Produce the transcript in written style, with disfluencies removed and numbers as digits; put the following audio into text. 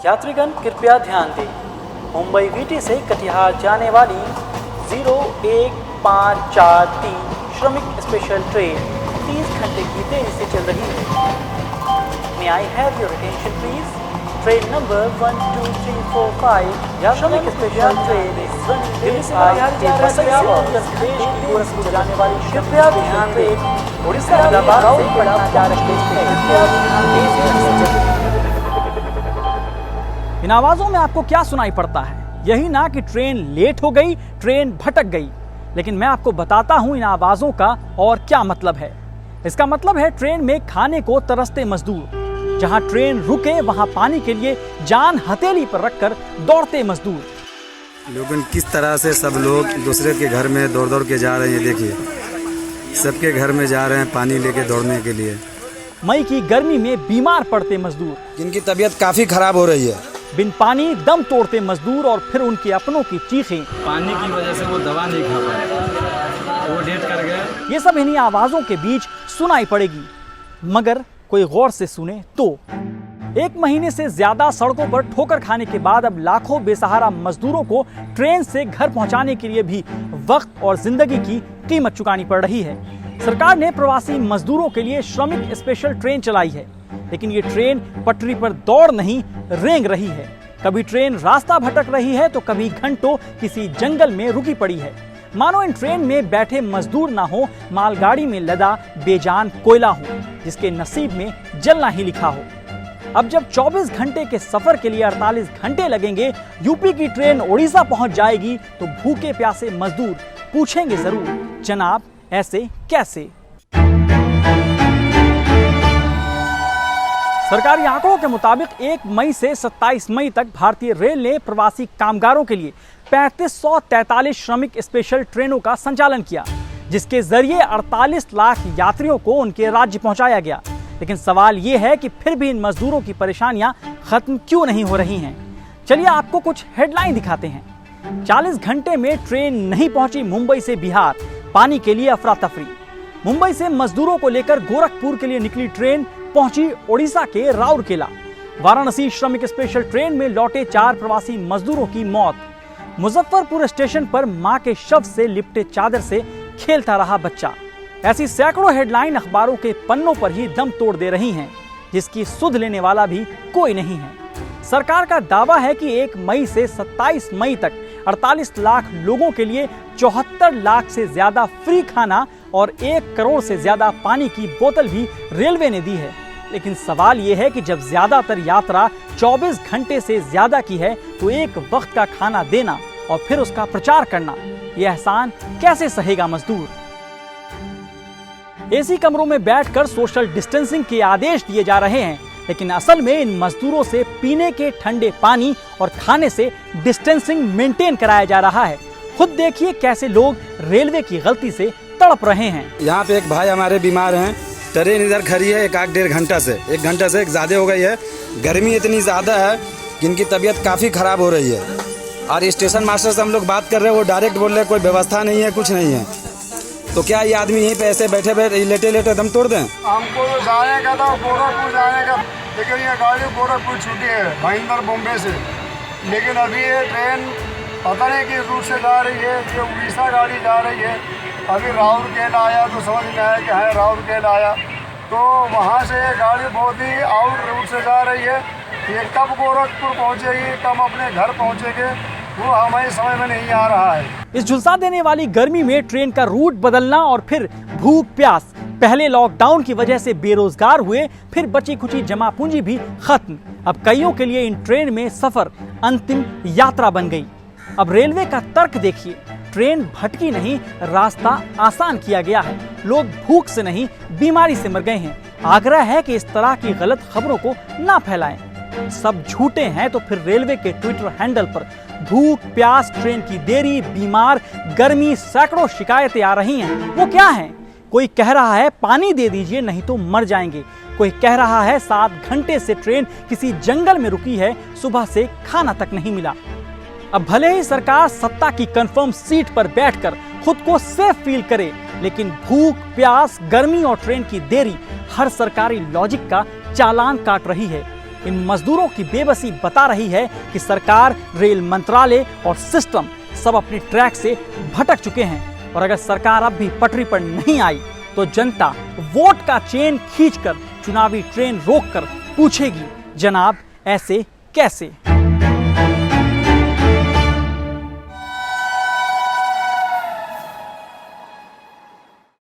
यात्रीगण कृपया ध्यान दें, मुंबई वीटी से कटिहार जाने वाली 01543 श्रमिक स्पेशल ट्रेन 30 घंटे की देरी से चल रही है। May I have your attention please? Train number 12345 श्रमिक स्पेशल ट्रेन इस दिल्ली से कटिहार जा रही है। उत्तर प्रदेश की गोरखपुर जाने वाली कृपया ध्यान दें, उड़ीसा इलाहाबाद से पटना जा रही है। इन आवाजों में आपको क्या सुनाई पड़ता है? यही ना कि ट्रेन लेट हो गई, ट्रेन भटक गई। लेकिन मैं आपको बताता हूं इन आवाजों का और क्या मतलब है। इसका मतलब है ट्रेन में खाने को तरसते मजदूर, जहां ट्रेन रुके वहां पानी के लिए जान हथेली पर रखकर दौड़ते मजदूर। लेकिन किस तरह से सब लोग दूसरे के घर में दौड़ दौड़ के जा रहे हैं, देखिए सबके घर में जा रहे हैं पानी लेके दौड़ने के लिए। मई की गर्मी में बीमार पड़ते मजदूर, जिनकी तबीयत काफ़ी ख़राब हो रही है, बिन पानी दम तोड़ते मजदूर और फिर उनके अपनों की चीखें। पानी की वजह से वो दवा नहीं खा पाए, वो डेथ कर गए। ये सब इन्हीं आवाजों के बीच सुनाई पड़ेगी, मगर कोई गौर से सुने तो। 1 महीने से ज्यादा सड़कों पर ठोकर खाने के बाद अब लाखों बेसहारा मजदूरों को ट्रेन से घर पहुंचाने के लिए भी वक्त और जिंदगी की कीमत चुकानी पड़ रही है। सरकार ने प्रवासी मजदूरों के लिए श्रमिक स्पेशल ट्रेन चलाई है, लेकिन ये ट्रेन पटरी पर दौड़ नहीं रेंग रही है। कभी ट्रेन रास्ता भटक रही है तो कभी घंटों किसी जंगल में रुकी पड़ी है। मानो इन ट्रेन में बैठे मजदूर ना हो, मालगाड़ी में लदा बेजान कोयला हो, जिसके नसीब में जलना ही लिखा हो। अब जब 24 घंटे के सफर के लिए 48 घंटे लगेंगे, यूपी की ट्रेन उड़ीसा पहुंच जाएगी तो भूखे प्यासे मजदूर पूछेंगे जरूर, जनाब ऐसे कैसे? सरकारी आंकड़ों के मुताबिक 1 मई से 27 मई तक भारतीय रेल ने प्रवासी कामगारों के लिए 3543 श्रमिक स्पेशल ट्रेनों का संचालन किया, जिसके जरिए 48 लाख यात्रियों को उनके राज्य पहुंचाया गया। लेकिन सवाल यह है कि फिर भी इन मजदूरों की परेशानियां खत्म क्यों नहीं हो रही हैं? चलिए आपको कुछ हेडलाइन दिखाते हैं। 40 घंटे में ट्रेन नहीं पहुंची मुंबई से बिहार, पानी के लिए अफरा तफरी। मुंबई से मजदूरों को लेकर गोरखपुर के लिए निकली ट्रेन पहुंची उड़ीसा के राउरकेला। वाराणसी श्रमिक स्पेशल ट्रेन में लौटे 4 प्रवासी मजदूरों की मौत। मुजफ्फरपुर स्टेशन पर मां के शव से लिपटे चादर से खेलता रहा बच्चा। ऐसी सैकड़ों हेडलाइन अखबारों के पन्नों पर ही दम तोड़ दे रही हैं, जिसकी सुध लेने वाला भी कोई नहीं है। सरकार का दावा है कि 1 मई से 27 मई तक 48 लाख लोगों के लिए 74 लाख से ज्यादा फ्री खाना और 1 करोड़ से ज्यादा पानी की बोतल भी रेलवे ने दी है। लेकिन सवाल यह है कि जब ज्यादातर यात्रा 24 घंटे से ज्यादा की है तो एक वक्त का खाना देना और फिर उसका प्रचार करना, यह एहसान कैसे सहेगा मजदूर? एसी कमरों में बैठकर सोशल डिस्टेंसिंग के आदेश दिए जा रहे हैं, लेकिन असल में इन मजदूरों से पीने के ठंडे पानी और खाने से डिस्टेंसिंग मेंटेन कराया जा रहा है। खुद देखिए कैसे लोग रेलवे की गलती से तड़प रहे हैं। यहाँ पे एक भाई हमारे बीमार हैं, ट्रेन इधर खड़ी है 1-1.5 घंटा से, 1 घंटा से ज़्यादा हो गई है। गर्मी इतनी ज़्यादा है कि इनकी तबीयत काफ़ी ख़राब हो रही है। और स्टेशन मास्टर से हम लोग बात कर रहे हैं, वो डायरेक्ट बोल रहे हैं कोई व्यवस्था नहीं है, कुछ नहीं है। तो क्या ये आदमी यहीं पे ऐसे बैठे बैठे लेटे दम तोड़ दें? हमको तो जाने का था गोरखपुर जाने का, लेकिन ये गाड़ी गोरखपुर छूटी है भाईंदर बॉम्बे से। लेकिन अभी ये ट्रेन पता नहीं किस रूट से जा रही है, ये उड़ीसा गाड़ी जा रही है। अभी राउरकेला आया तो समझ में आया कि हाँ राउरकेला आया, तो वहाँ से ये गाड़ी बहुत ही आउट रूट से जा रही है। ये कब गोरखपुर पहुँचेगी, कब अपने घर पहुँचेंगे, वो हमारी समझ में नहीं आ रहा है। इस झुलसा देने वाली गर्मी में ट्रेन का रूट बदलना और फिर भूख प्यास, पहले लॉकडाउन की वजह से बेरोजगार हुए, फिर बची खुची जमा पूंजी भी खत्म। अब कईयों के लिए इन ट्रेन में सफर अंतिम यात्रा बन गई। अब रेलवे का तर्क देखिए, ट्रेन भटकी नहीं, रास्ता आसान किया गया है। लोग भूख से नहीं बीमारी से मर गए हैं। आग्रह है कि इस तरह की गलत खबरों को ना फैलाएं। सब झूठे हैं तो फिर रेलवे के ट्विटर हैंडल पर भूख प्यास, ट्रेन की देरी, बीमार, गर्मी, सैकड़ों शिकायतें आ रही हैं। वो क्या हैं? कोई कह रहा है पानी दे दीजिए नहीं तो मर जाएंगे। कोई कह रहा है 7 घंटे से ट्रेन किसी जंगल में रुकी है, सुबह से खाना तक नहीं मिला। अब भले ही सरकार सत्ता की कंफर्म सीट पर बैठकर खुद को सेफ फील करे, लेकिन भूख प्यास, गर्मी और ट्रेन की देरी हर सरकारी लॉजिक का चालान काट रही है। इन मजदूरों की बेबसी बता रही है कि सरकार, रेल मंत्रालय और सिस्टम सब अपने ट्रैक से भटक चुके हैं। और अगर सरकार अब भी पटरी पर नहीं आई तो जनता वोट का चेन खींचकर चुनावी ट्रेन रोककर पूछेगी, जनाब ऐसे कैसे।